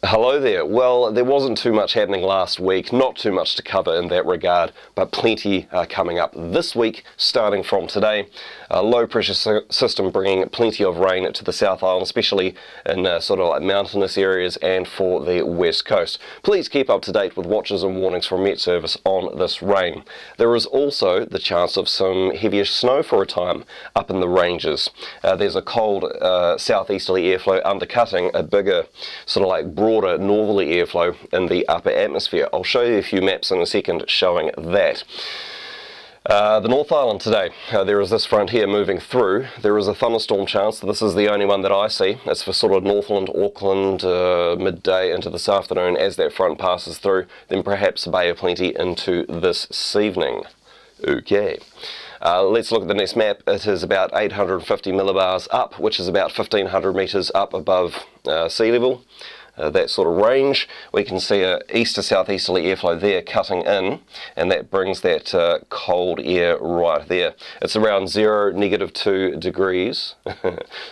Hello there. Well, there wasn't too much happening last week, not too much to cover in that regard, but plenty coming up this week, starting from today. A low pressure system bringing plenty of rain to the South Island, especially in sort of like mountainous areas and for the west coast. Please keep up to date with watches and warnings from Met Service on this rain. There is also the chance of some heavier snow for a time up in the ranges. There's a cold southeasterly airflow undercutting a bigger sort of like broader northerly airflow in the upper atmosphere. I'll show you a few maps in a second showing that. The North Island today, there is this front here moving through. There is a thunderstorm chance. This is the only one that I see. It's for sort of Northland, Auckland, midday into this afternoon as that front passes through. Then perhaps a Bay of Plenty into this evening. Okay. Let's look at the next map. It is about 850 millibars up, which is about 1,500 metres up above sea level. That sort of range. We can see a east to southeasterly airflow there cutting in, and that brings that cold air right there. It's around 0, -2 degrees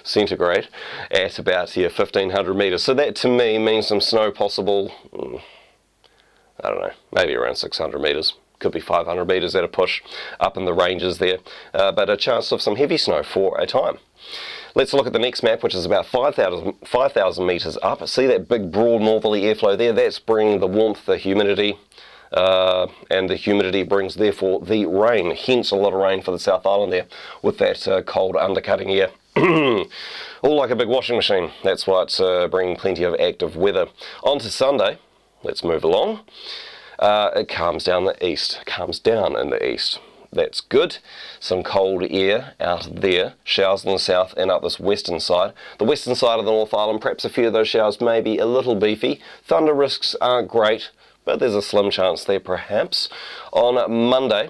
centigrade at about 1,500 metres. So that to me means some snow possible, I don't know, maybe around 600 metres. Could be 500 metres at a push up in the ranges there, but a chance of some heavy snow for a time. Let's look at the next map, which is about 5,000 metres up. See that big broad northerly airflow there? That's bringing the warmth, the humidity, and the humidity brings therefore the rain, hence a lot of rain for the South Island there with that cold undercutting air. All like a big washing machine. That's why it's bringing plenty of active weather. On to Sunday. Let's move along. It calms down in the east. That's good. Some cold air out there. Showers in the south and up this western side. The western side of the North Island, perhaps a few of those showers may be a little beefy. Thunder risks aren't great, but there's a slim chance there perhaps. On Monday,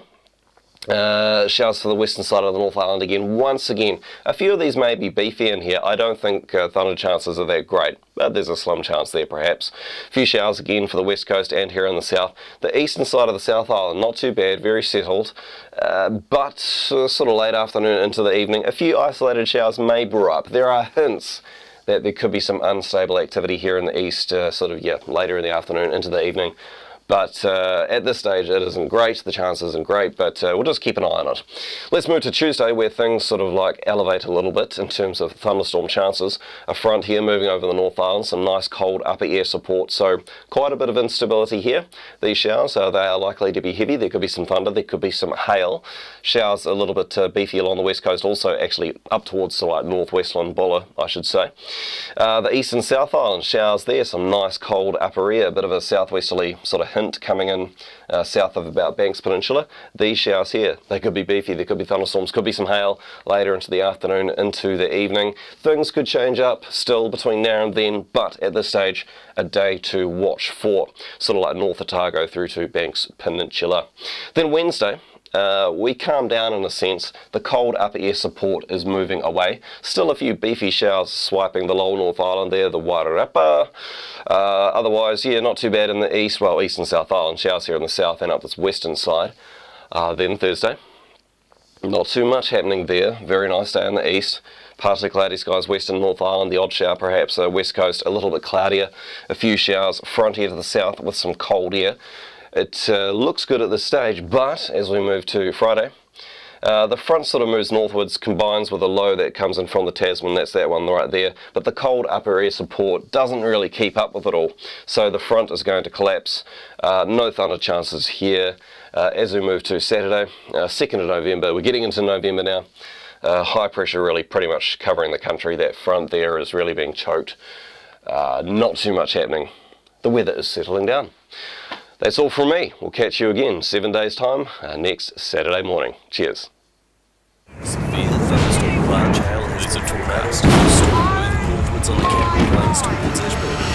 showers for the western side of the North Island again. Once again, a few of these may be beefy in here. I don't think thunder chances are that great, but there's a slim chance there perhaps. A few showers again for the west coast and here in the south. The eastern side of the South Island, not too bad, very settled, but sort of late afternoon into the evening, a few isolated showers may brew up. There are hints that there could be some unstable activity here in the east, later in the afternoon into the evening. But at this stage it isn't great, the chance isn't great, but we'll just keep an eye on it. Let's move to Tuesday where things sort of like elevate a little bit in terms of thunderstorm chances. A front here moving over the North Island, some nice cold upper air support, so quite a bit of instability here. These showers, they are likely to be heavy. There could be some thunder, there could be some hail. Showers a little bit beefy along the west coast, also actually up towards sort of like northwestland Buller, I should say. The east and South Island, showers there, some nice cold upper air, a bit of a southwesterly sort of hint coming in south of about Banks Peninsula. These showers here, they could be beefy, there could be thunderstorms, could be some hail later into the afternoon, into the evening. Things could change up still between now and then, but at this stage, a day to watch for, sort of like North Otago through to Banks Peninsula. Then Wednesday, we calm down in a sense. The cold upper air support is moving away. Still a few beefy showers swiping the lower North Island there, the Wairarapa. Otherwise, yeah, not too bad in the east, well, east and South Island. Showers here in the south and up this western side. Then Thursday, not too much happening there. Very nice day in the east. Partly cloudy skies, western North Island, the odd shower perhaps. West coast, a little bit cloudier. A few showers front here to the south with some cold air. It looks good at this stage, but as we move to Friday, the front sort of moves northwards, combines with a low that comes in from the Tasman, that's that one right there, but the cold upper air support doesn't really keep up with it all, so the front is going to collapse. No thunder chances here. As we move to Saturday, 2nd of November, we're getting into November now. High pressure really pretty much covering the country. That front there is really being choked. Not too much happening. The weather is settling down. That's all from me. We'll catch you again 7 days time next Saturday morning. Cheers. Severe thunderstorm, large hail has been forecast. Storm moving northwards on the Canberra Plains towards Ashburn.